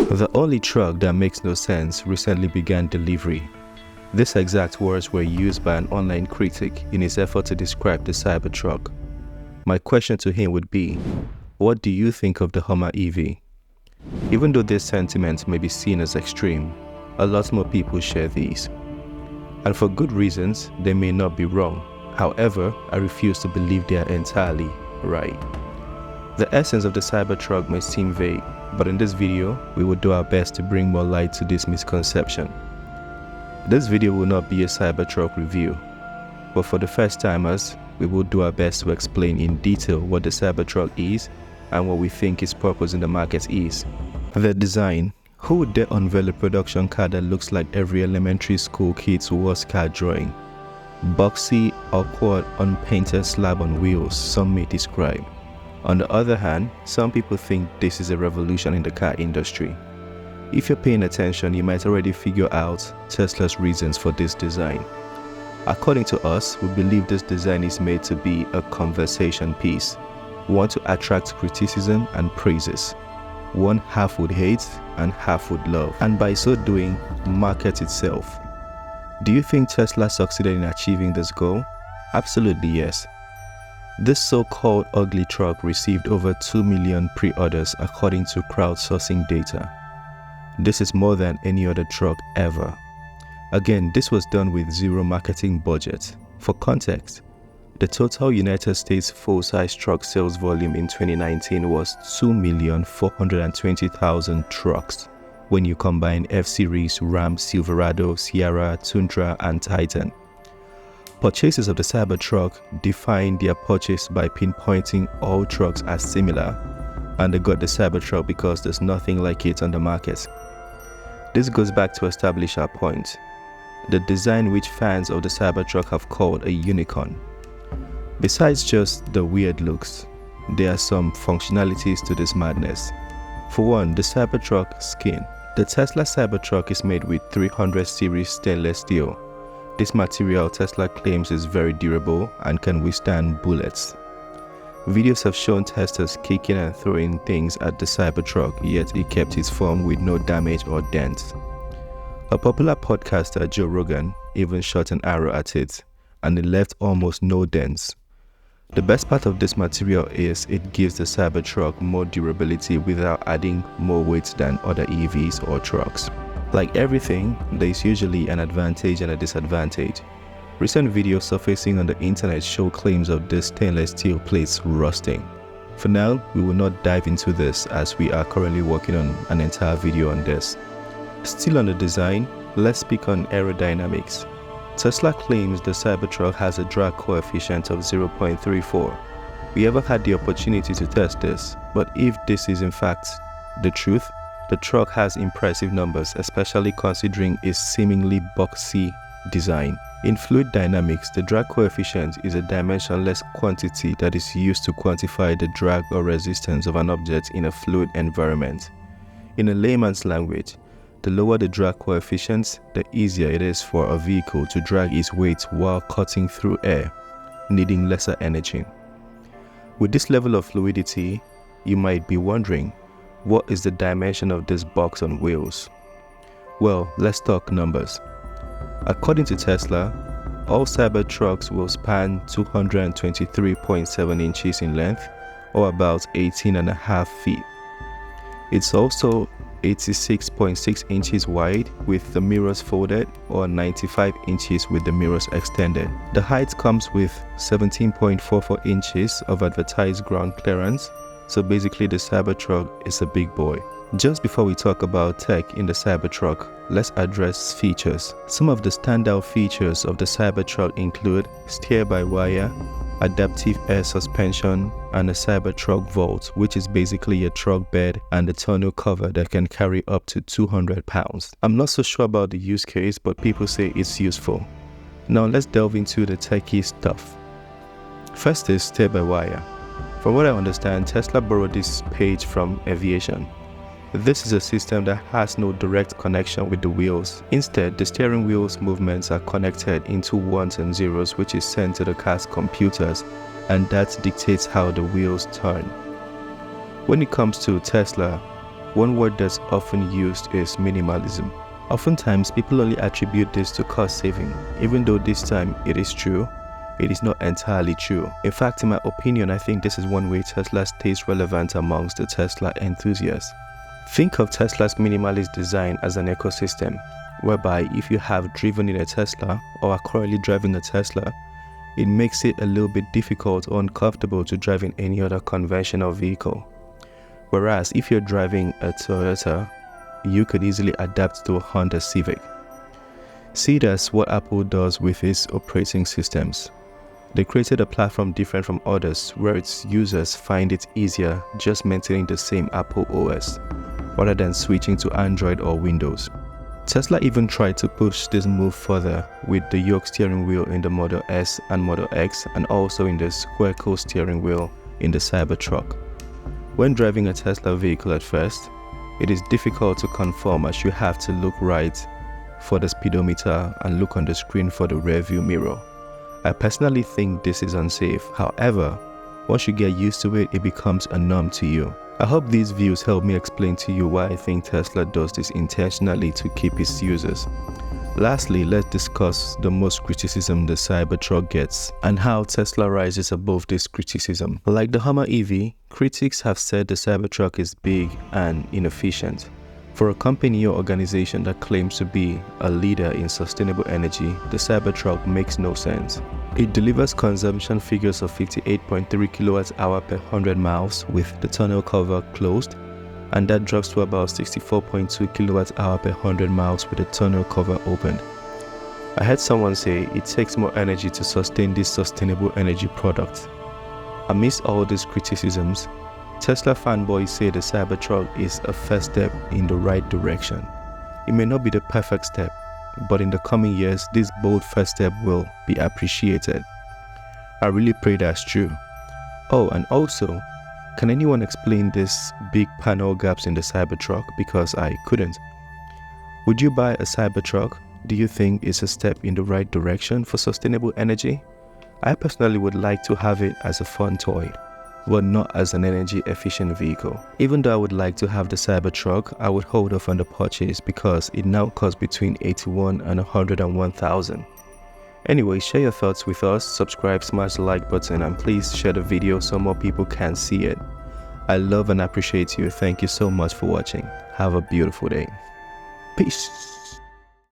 The only truck that makes no sense recently began delivery. These exact words were used by an online critic in his effort to describe the cybertruck. My question to him would be, what do you think of the Hummer EV? Even though this sentiment may be seen as extreme, a lot more people share these. And for good reasons, they may not be wrong. However, I refuse to believe they are entirely right. The essence of the cybertruck may seem vague, but in this video, we will do our best to bring more light to this misconception. This video will not be a cybertruck review, but for the first timers, we will do our best to explain in detail what the cybertruck is and what we think its purpose in the market is. The design. Who would dare unveil a production car that looks like every elementary school kid's worst car drawing? Boxy, awkward, unpainted slab on wheels, some may describe. On the other hand, some people think this is a revolution in the car industry. If you're paying attention, you might already figure out Tesla's reasons for this design. According to us, we believe this design is made to be a conversation piece, one to attract criticism and praises. One half would hate and half would love, and by so doing, market itself. Do you think Tesla succeeded in achieving this goal? Absolutely yes. This so-called ugly truck received over 2 million pre-orders according to crowdsourcing data. This is more than any other truck ever. Again, this was done with zero marketing budget. For context, the total United States full-size truck sales volume in 2019 was 2,420,000 trucks when you combine F-Series, Ram, Silverado, Sierra, Tundra, and Titan. Purchasers of the Cybertruck defined their purchase by pinpointing all trucks as similar, and they got the Cybertruck because there's nothing like it on the market. This goes back to establish our point, the design which fans of the Cybertruck have called a unicorn. Besides just the weird looks, there are some functionalities to this madness. For one, the Cybertruck skin. The Tesla Cybertruck is made with 300 series stainless steel. This material Tesla claims is very durable and can withstand bullets. Videos have shown testers kicking and throwing things at the Cybertruck, yet it kept its form with no damage or dents. A popular podcaster, Joe Rogan, even shot an arrow at it, and it left almost no dents. The best part of this material is it gives the Cybertruck more durability without adding more weight than other EVs or trucks. Like everything, there is usually an advantage and a disadvantage. Recent videos surfacing on the internet show claims of this stainless steel plates rusting. For now, we will not dive into this as we are currently working on an entire video on this. Still on the design, let's speak on aerodynamics. Tesla claims the Cybertruck has a drag coefficient of 0.34. We haven't had the opportunity to test this, but if this is in fact the truth, the truck has impressive numbers, especially considering its seemingly boxy design. In fluid dynamics, the drag coefficient is a dimensionless quantity that is used to quantify the drag or resistance of an object in a fluid environment. In a layman's language, the lower the drag coefficient, the easier it is for a vehicle to drag its weight while cutting through air, needing lesser energy. With this level of fluidity, you might be wondering, what is the dimension of this box on wheels? Well, let's talk numbers. According to Tesla, all Cybertrucks will span 223.7 inches in length, or about 18.5 feet. It's also 86.6 inches wide with the mirrors folded, or 95 inches with the mirrors extended. The height comes with 17.44 inches of advertised ground clearance, so basically the Cybertruck is a big boy. Just before we talk about tech in the Cybertruck, let's address features. Some of the standout features of the Cybertruck include steer-by-wire, adaptive air suspension, and a Cybertruck vault, which is basically a truck bed and a tonneau cover that can carry up to 200 pounds. I'm not so sure about the use case, but people say it's useful. Now let's delve into the techie stuff. First is steer-by-wire. From what I understand, Tesla borrowed this page from aviation. This is a system that has no direct connection with the wheels. Instead, the steering wheel's movements are connected into ones and zeros, which is sent to the car's computers, and that dictates how the wheels turn. When it comes to Tesla, One word that's often used is minimalism. Oftentimes, people only attribute this to cost saving. Even though this time it is true, it is not entirely true. In fact, in my opinion, I think this is one way Tesla stays relevant amongst the Tesla enthusiasts. Think of Tesla's minimalist design as an ecosystem, whereby if you have driven in a Tesla or are currently driving a Tesla, it makes it a little bit difficult or uncomfortable to drive in any other conventional vehicle. Whereas if you're driving a Toyota, you could easily adapt to a Honda Civic. See that's what Apple does with its operating systems. They created a platform different from others where its users find it easier just maintaining the same Apple OS rather than switching to Android or Windows. Tesla even tried to push this move further with the yoke steering wheel in the Model S and Model X, and also in the square-co steering wheel in the Cybertruck. When driving a Tesla vehicle at first, it is difficult to conform as you have to look right for the speedometer and look on the screen for the rear view mirror. I personally think this is unsafe. However, once you get used to it, it becomes a norm to you. I hope these views help me explain to you why I think Tesla does this intentionally to keep its users. Lastly, let's discuss the most criticism the Cybertruck gets and how Tesla rises above this criticism. Like the Hummer EV, critics have said the Cybertruck is big and inefficient. For a company or organization that claims to be a leader in sustainable energy, the Cybertruck makes no sense. It delivers consumption figures of 58.3 kWh per 100 miles with the tonneau cover closed, and that drops to about 64.2 kWh per 100 miles with the tonneau cover opened. I heard someone say it takes more energy to sustain this sustainable energy product. Amidst all these criticisms, Tesla fanboys say the Cybertruck is a first step in the right direction. It may not be the perfect step, but in the coming years, this bold first step will be appreciated. I really pray that's true. Oh, and also, can anyone explain these big panel gaps in the Cybertruck? Because I couldn't. Would you buy a Cybertruck? Do you think it's a step in the right direction for sustainable energy? I personally would like to have it as a fun toy, but not as an energy efficient vehicle. Even though I would like to have the Cybertruck, I would hold off on the purchase because it now costs between $81,000 and $101,000. Anyway, share your thoughts with us, subscribe, smash the like button, and please share the video so more people can see it. I love and appreciate you. Thank you so much for watching. Have a beautiful day. Peace.